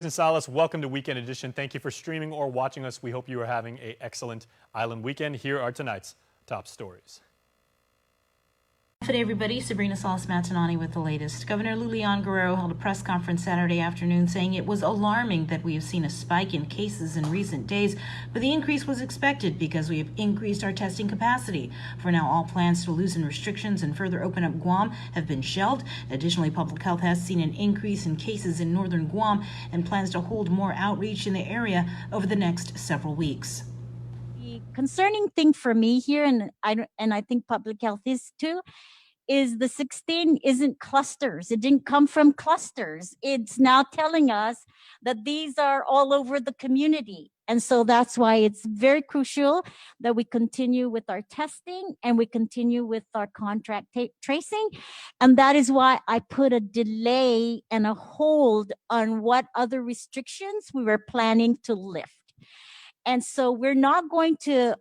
Gonzalez, welcome to Weekend Edition. Thank you for streaming or watching us. We hope you are having an excellent island weekend. Here are tonight's top stories. Good day, everybody. Sabrina Salas-Matanani with the latest. Governor Lilian Guerrero held a press conference Saturday afternoon saying it was alarming that we have seen a spike in cases in recent days, but the increase was expected because we have increased our testing capacity. For now, all plans to loosen restrictions and further open up Guam have been shelved. Additionally, public health has seen an increase in cases in northern Guam and plans to hold more outreach in the area over the next several weeks. The concerning thing for me here, and I think public health is too, is the 16 isn't clusters. It didn't come from clusters. It's now telling us that these are all over the community. And so that's why it's very crucial that we continue with our testing and we continue with our contract tracing. And that is why I put a delay and a hold on what other restrictions we were planning to lift. And so we're not going to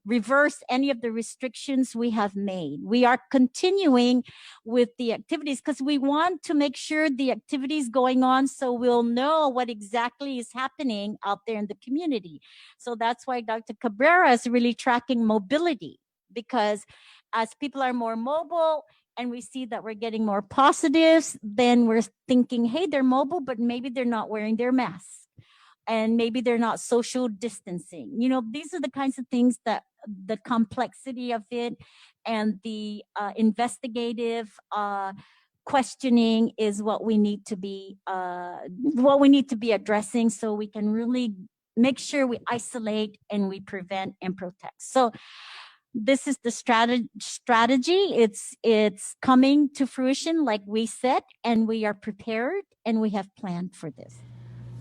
reverse any of the restrictions we have made. We are continuing with the activities because we want to make sure the activities going on so we'll know what exactly is happening out there in the community. So that's why Dr. Cabrera is really tracking mobility, because as people are more mobile and we see that we're getting more positives, then we're thinking, hey, they're mobile, but maybe they're not wearing their masks. And maybe they're not social distancing. You know, these are the kinds of things that the complexity of it and the investigative questioning is what we need to be addressing, so we can really make sure we isolate and we prevent and protect. So this is the strategy. It's coming to fruition, like we said, and we are prepared and we have planned for this.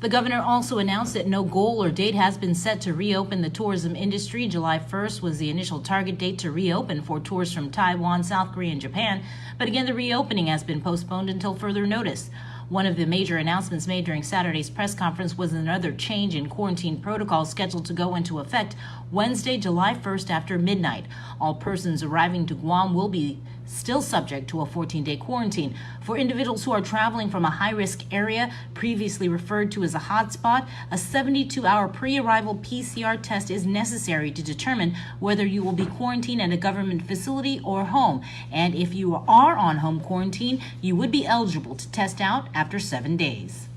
The governor also announced that no goal or date has been set to reopen the tourism industry. July 1st was the initial target date to reopen for tours from Taiwan, South Korea, and Japan. But again, the reopening has been postponed until further notice. One of the major announcements made during Saturday's press conference was another change in quarantine protocols scheduled to go into effect Wednesday, July 1st after midnight. All persons arriving to Guam will be still subject to a 14-day quarantine. For individuals who are traveling from a high-risk area previously referred to as a hotspot, a 72-hour pre-arrival PCR test is necessary to determine whether you will be quarantined at a government facility or home. And if you are on home quarantine, you would be eligible to test out after 7 days.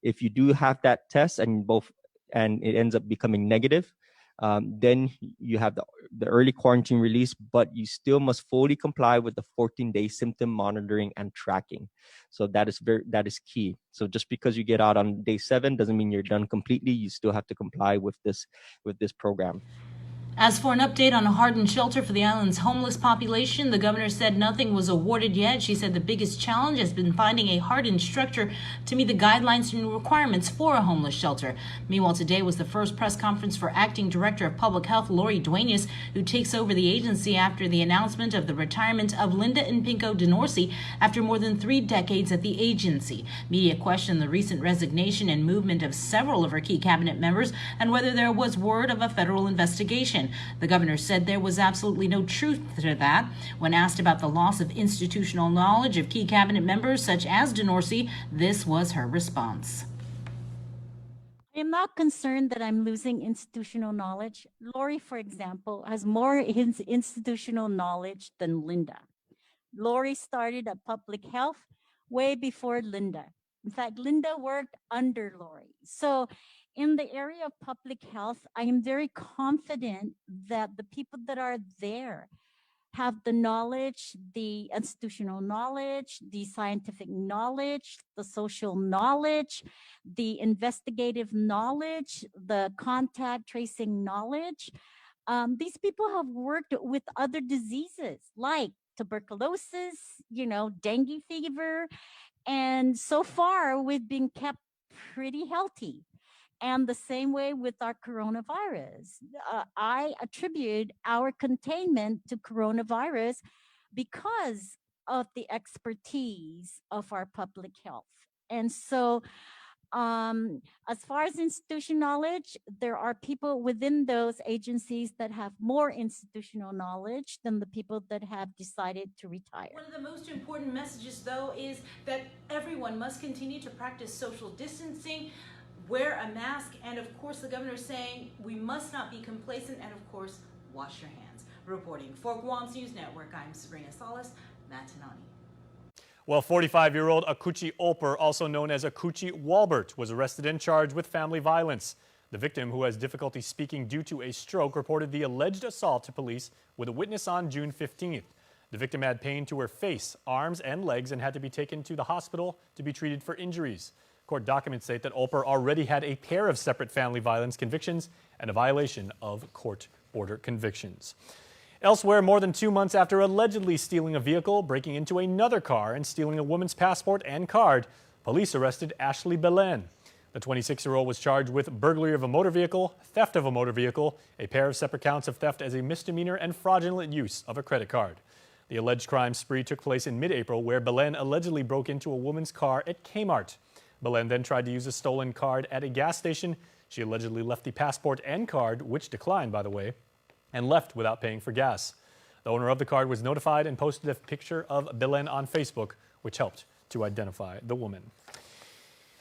If you do have that test and it ends up becoming negative, then you have the early quarantine release, but you still must fully comply with the 14-day symptom monitoring and tracking. So that is key. So just because you get out on day 7 doesn't mean you're done completely. You still have to comply with this program. As for an update on a hardened shelter for the island's homeless population, the governor said nothing was awarded yet. She said the biggest challenge has been finding a hardened structure to meet the guidelines and requirements for a homeless shelter. Meanwhile, today was the first press conference for Acting Director of Public Health, Lori Duenas, who takes over the agency after the announcement of the retirement of Linda and Pinko DeNorsi after more than 3 decades at the agency. Media questioned the recent resignation and movement of several of her key cabinet members and whether there was word of a federal investigation. The governor said there was absolutely no truth to that. When asked about the loss of institutional knowledge of key cabinet members such as DeNorsi, this was her response. I am not concerned that I'm losing institutional knowledge. Lori, for example, has more institutional knowledge than Linda. Lori started at public health way before Linda. In fact, Linda worked under Lori. So in the area of public health, I am very confident that the people that are there have the knowledge, the institutional knowledge, the scientific knowledge, the social knowledge, the investigative knowledge, the contact tracing knowledge. These people have worked with other diseases like tuberculosis, dengue fever. And so far, we've been kept pretty healthy. And the same way with our coronavirus. I attribute our containment to coronavirus because of the expertise of our public health. And so As far as institutional knowledge, there are people within those agencies that have more institutional knowledge than the people that have decided to retire. One of the most important messages, though, is that everyone must continue to practice social distancing, wear a mask, and of course the governor is saying we must not be complacent, and of course wash your hands. Reporting for Guam's News Network, I'm Sabrina Salas, Matanani. Well, 45-year-old Akuchi Olper, also known as Akuchi Walbert, was arrested and charged with family violence. The victim, who has difficulty speaking due to a stroke, reported the alleged assault to police with a witness on June 15th. The victim had pain to her face, arms, and legs and had to be taken to the hospital to be treated for injuries. Court documents state that Olper already had a pair of separate family violence convictions and a violation of court order convictions. Elsewhere, more than 2 months after allegedly stealing a vehicle, breaking into another car, and stealing a woman's passport and card, police arrested Ashley Belen. The 26-year-old was charged with burglary of a motor vehicle, theft of a motor vehicle, a pair of separate counts of theft as a misdemeanor, and fraudulent use of a credit card. The alleged crime spree took place in mid-April, where Belen allegedly broke into a woman's car at Kmart. Belen then tried to use a stolen card at a gas station. She allegedly left the passport and card, which declined, by the way, and left without paying for gas. The owner of the card was notified and posted a picture of Belen on Facebook, which helped to identify the woman.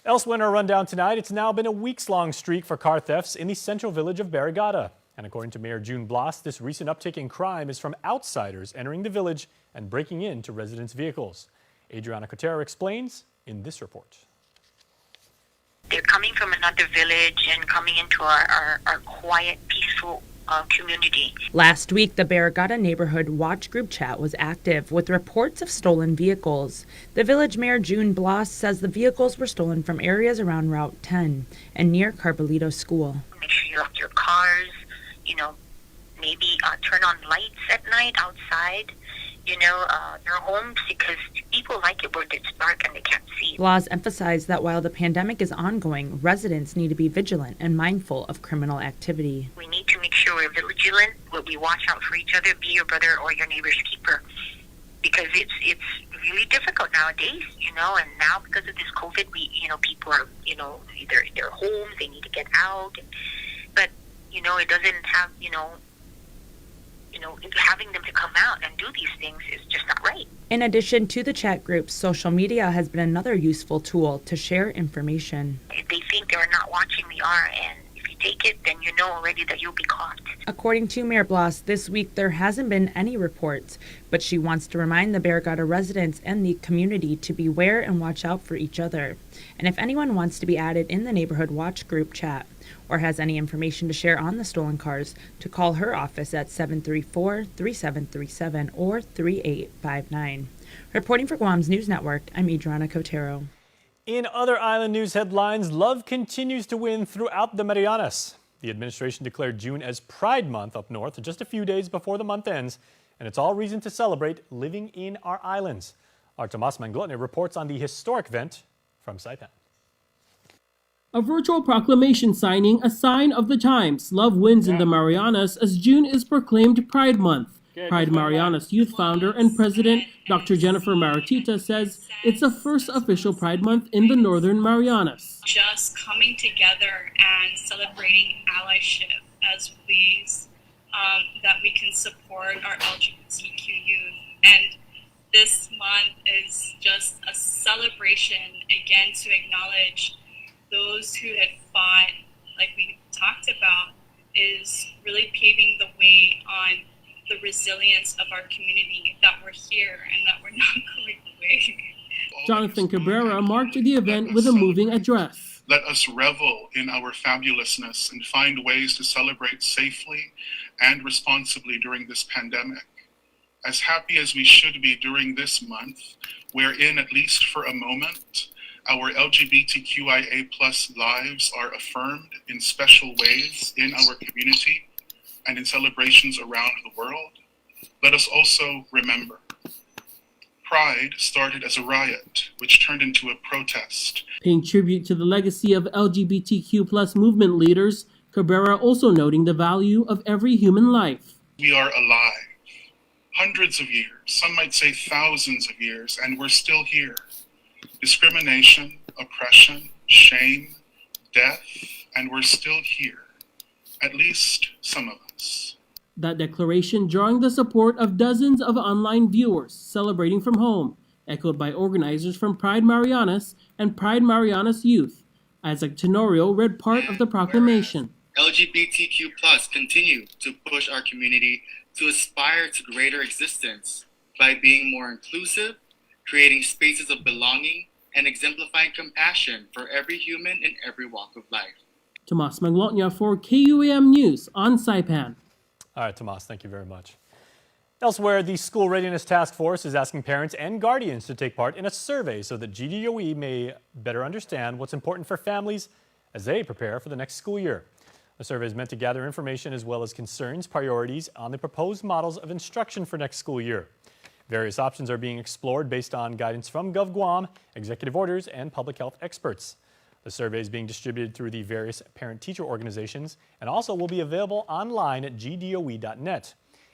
Elsewhere in our rundown tonight, it's now been a weeks-long streak for car thefts in the central village of Barrigada. And according to Mayor June Blas, this recent uptick in crime is from outsiders entering the village and breaking into residents' vehicles. Adriana Cotero explains in this report. They're coming from another village and coming into our quiet, peaceful community. Last week, the Barrigada Neighborhood Watch Group chat was active with reports of stolen vehicles. The village mayor, June Blas, says the vehicles were stolen from areas around Route 10 and near Carbolito School. Make sure you lock your cars, maybe turn on lights at night outside, your homes, because people like it where it's dark and they can't see. Blas emphasized that while the pandemic is ongoing, residents need to be vigilant and mindful of criminal activity. We need to make sure we're vigilant, we watch out for each other, be your brother or your neighbor's keeper, because it's really difficult nowadays, and now because of this COVID, people are, either in their homes, they need to get out, but, it doesn't have, having them to come out and do these things is just not right. In addition to the chat groups, social media has been another useful tool to share information. If they think they're not watching, they are, and if you take it, then you know already that you'll be caught. According to Mayor Blas, this week there hasn't been any reports, but she wants to remind the Barrigada residents and the community to beware and watch out for each other. And if anyone wants to be added in the Neighborhood Watch Group chat or has any information to share on the stolen cars, to call her office at 734-3737 or 3859. Reporting for Guam's News Network, I'm Adriana Cotero. In other island news headlines, love continues to win throughout the Marianas. The administration declared June as Pride Month up north just a few days before the month ends, and it's all reason to celebrate living in our islands. Our Tomas Manglotne reports on the historic event from Saipan. A virtual proclamation signing a sign of the times. Love wins in the Marianas as June is proclaimed Pride Month. Pride Marianas Youth Founder and President Dr. Jennifer Maritita says it's the first official Pride Month in the Northern Marianas. Just coming together and celebrating allyship as ways that we can support our LGBTQ youth. And this month is just a celebration, again, to acknowledge those who had fought, like we talked about, is really paving the way on the resilience of our community, that we're here and that we're not going away. Jonathan Cabrera marked the event with a moving address. Let us revel in our fabulousness and find ways to celebrate safely and responsibly during this pandemic. As happy as we should be during this month, wherein, at least for a moment, our LGBTQIA+ lives are affirmed in special ways in our community and in celebrations around the world, let us also remember, Pride started as a riot, which turned into a protest. Paying tribute to the legacy of LGBTQ+ movement leaders, Cabrera also noting the value of every human life. We are alive. Hundreds of years, some might say thousands of years, and we're still here. Discrimination, oppression, shame, shame, death, and we're still here. At least some of us. That declaration drawing the support of dozens of online viewers celebrating from home, echoed by organizers from Pride Marianas and Pride Marianas Youth. Isaac Tenorio read part of the proclamation. LGBTQ+ continue to push our community to aspire to greater existence by being more inclusive, creating spaces of belonging, and exemplifying compassion for every human in every walk of life. Tomas Maglotnya for KUAM News on Saipan. All right, Tomas, thank you very much. Elsewhere, the School Readiness Task Force is asking parents and guardians to take part in a survey so that GDOE may better understand what's important for families as they prepare for the next school year. The survey is meant to gather information as well as concerns, priorities on the proposed models of instruction for next school year. Various options are being explored based on guidance from Guam, executive orders, and public health experts. The survey is being distributed through the various parent-teacher organizations and also will be available online at gdoe.net.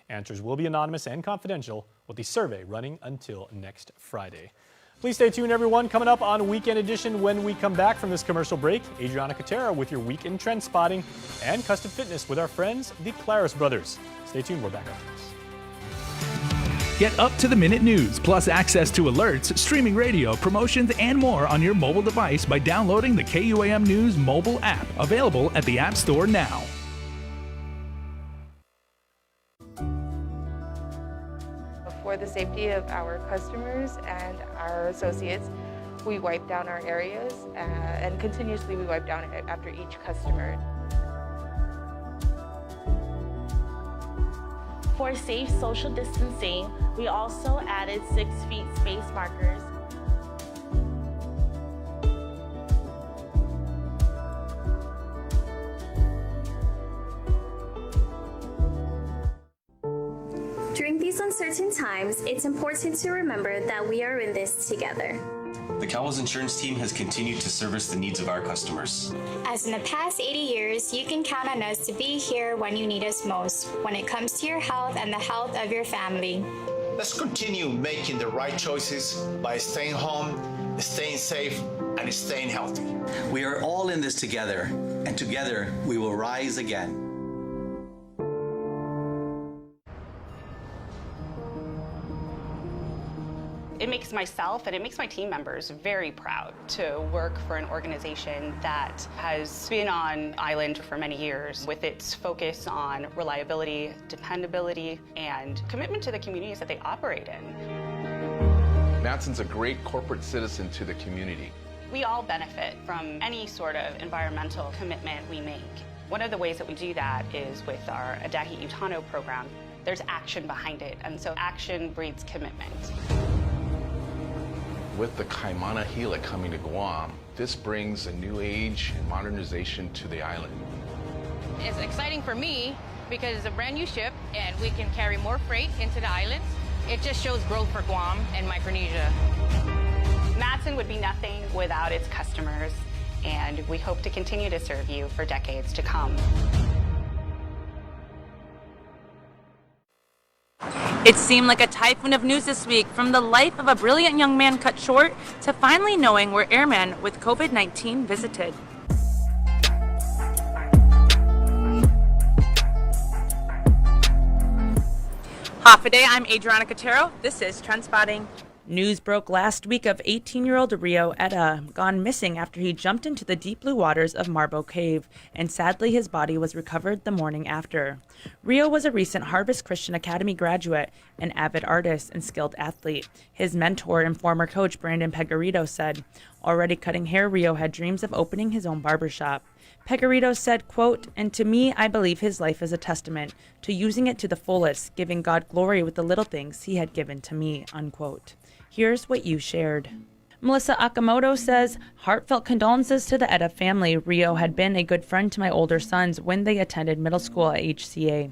Answers will be anonymous and confidential, with the survey running until next Friday. Please stay tuned, everyone. Coming up on Weekend Edition when we come back from this commercial break, Adriana Cotero with your weekend trend spotting and custom fitness with our friends, the Claris Brothers. Stay tuned. We're back after this. Get up-to-the-minute news, plus access to alerts, streaming radio, promotions, and more on your mobile device by downloading the KUAM News mobile app, available at the App Store now. For the safety of our customers and our associates, we wipe down our areas and continuously we wipe down after each customer. For safe social distancing, we also added 6 feet space markers. During these uncertain times, it's important to remember that we are in this together. The Cowboys Insurance Team has continued to service the needs of our customers. As in the past 80 years, you can count on us to be here when you need us most, when it comes to your health and the health of your family. Let's continue making the right choices by staying home, staying safe, and staying healthy. We are all in this together, and together we will rise again. It makes myself and it makes my team members very proud to work for an organization that has been on island for many years with its focus on reliability, dependability, and commitment to the communities that they operate in. Matson's a great corporate citizen to the community. We all benefit from any sort of environmental commitment we make. One of the ways that we do that is with our Adahi Utano program. There's action behind it, and so action breeds commitment. With the Kaimana Gila coming to Guam, this brings a new age and modernization to the island. It's exciting for me because it's a brand new ship and we can carry more freight into the islands. It just shows growth for Guam and Micronesia. Matson would be nothing without its customers, and we hope to continue to serve you for decades to come. It seemed like a typhoon of news this week, from the life of a brilliant young man cut short to finally knowing where airmen with COVID-19 visited. Half a day, I'm Adriana Cotero. This is Trend Spotting. News broke last week of 18-year-old Rio Etta gone missing after he jumped into the deep blue waters of Marbo Cave, and sadly his body was recovered the morning after. Rio was a recent Harvest Christian Academy graduate, an avid artist and skilled athlete. His mentor and former coach Brandon Pegarito said, already cutting hair, Rio had dreams of opening his own barbershop. Pegarito said, quote, "And to me, I believe his life is a testament to using it to the fullest, giving God glory with the little things he had given to me," unquote. Here's what you shared. Melissa Akamoto says, heartfelt condolences to the Etta family. Rio had been a good friend to my older sons when they attended middle school at HCA.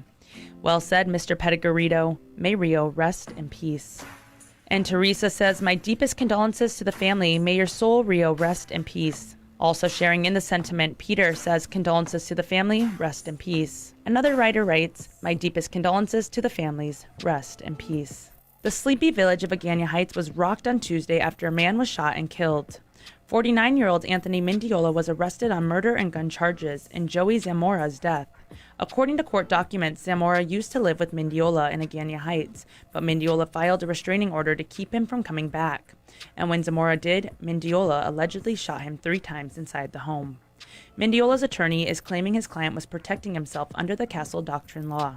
Well said, Mr. Pegarito. May Rio rest in peace. And Teresa says, my deepest condolences to the family. May your soul, Rio, rest in peace. Also sharing in the sentiment, Peter says, condolences to the family, rest in peace. Another writer writes, my deepest condolences to the families, rest in peace. The sleepy village of Agana Heights was rocked on Tuesday after a man was shot and killed. 49-year-old Anthony Mendiola was arrested on murder and gun charges in Joey Zamora's death. According to court documents, Zamora used to live with Mendiola in Agana Heights, but Mendiola filed a restraining order to keep him from coming back. And when Zamora did, Mendiola allegedly shot him 3 times inside the home. Mendiola's attorney is claiming his client was protecting himself under the Castle Doctrine law.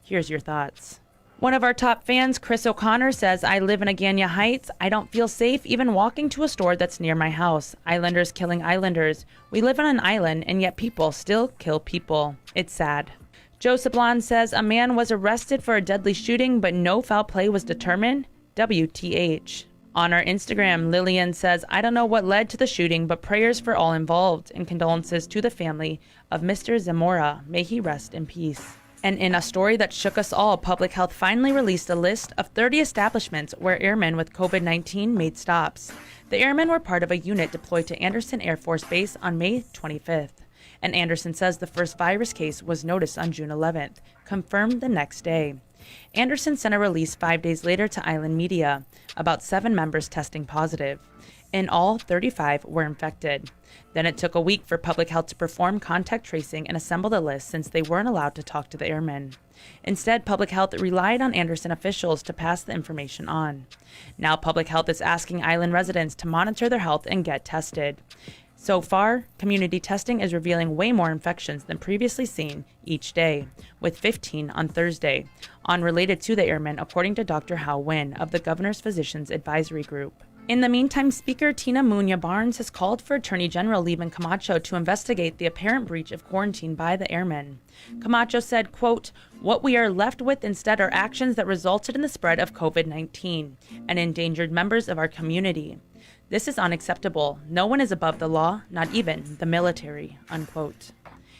Here's your thoughts. One of our top fans, Chris O'Connor, says, I live in Agana Heights. I don't feel safe even walking to a store that's near my house. Islanders killing islanders. We live on an island, and yet people still kill people. It's sad. Joe Sablon says, a man was arrested for a deadly shooting, but no foul play was determined. WTH. On our Instagram, Lillian says, I don't know what led to the shooting, but prayers for all involved and condolences to the family of Mr. Zamora. May he rest in peace. And in a story that shook us all, Public Health finally released a list of 30 establishments where airmen with COVID-19 made stops. The airmen were part of a unit deployed to Andersen Air Force Base on May 25th. And Andersen says the first virus case was noticed on June 11th, confirmed the next day. Andersen sent a release 5 days later to Island Media, about 7 members testing positive. In all, 35 were infected. Then it took a week for Public Health to perform contact tracing and assemble the list since they weren't allowed to talk to the airmen. Instead, Public Health relied on Andersen officials to pass the information on. Now Public Health is asking island residents to monitor their health and get tested. So far, community testing is revealing way more infections than previously seen each day, with 15 on Thursday, unrelated to the airmen, according to Dr. Hao Win of the Governor's Physicians Advisory Group. In the meantime, Speaker Tina Muñoz Barnes has called for Attorney General Liban Camacho to investigate the apparent breach of quarantine by the airmen. Camacho said, quote, what we are left with instead are actions that resulted in the spread of COVID-19 and endangered members of our community. This is unacceptable. No one is above the law, not even the military, unquote.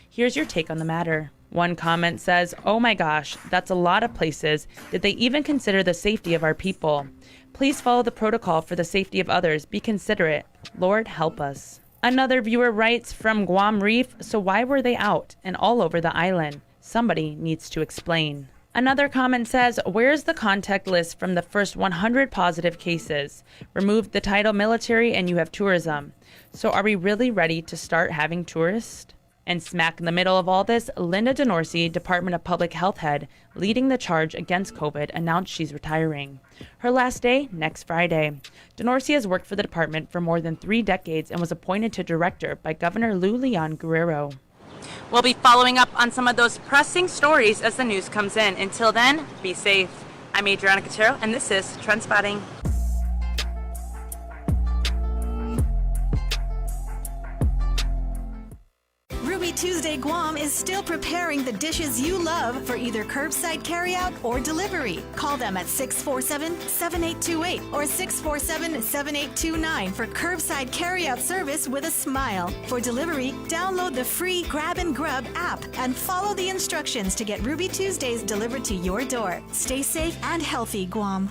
Here's your take on the matter. One comment says, oh my gosh, that's a lot of places. Did they even consider the safety of our people? Please follow the protocol for the safety of others. Be considerate. Lord, help us. Another viewer writes, from Guam Reef, so why were they out and all over the island? Somebody needs to explain. Another comment says, where's the contact list from the first 100 positive cases? Remove the title military and you have tourism. So are we really ready to start having tourists? And smack in the middle of all this, Linda DeNorsi, Department of Public Health head, leading the charge against COVID, announced she's retiring. Her last day, next Friday. DeNorsi has worked for the department for more than 3 decades and was appointed to director by Governor Lou Leon Guerrero. We'll be following up on some of those pressing stories as the news comes in. Until then, be safe. I'm Adriana Cachero, and this is Trendspotting. Ruby Tuesday Guam is still preparing the dishes you love for either curbside carryout or delivery. Call them at 647-7828 or 647-7829 for curbside carryout service with a smile. For delivery, download the free Grab and Grub app and follow the instructions to get Ruby Tuesdays delivered to your door. Stay safe and healthy, Guam.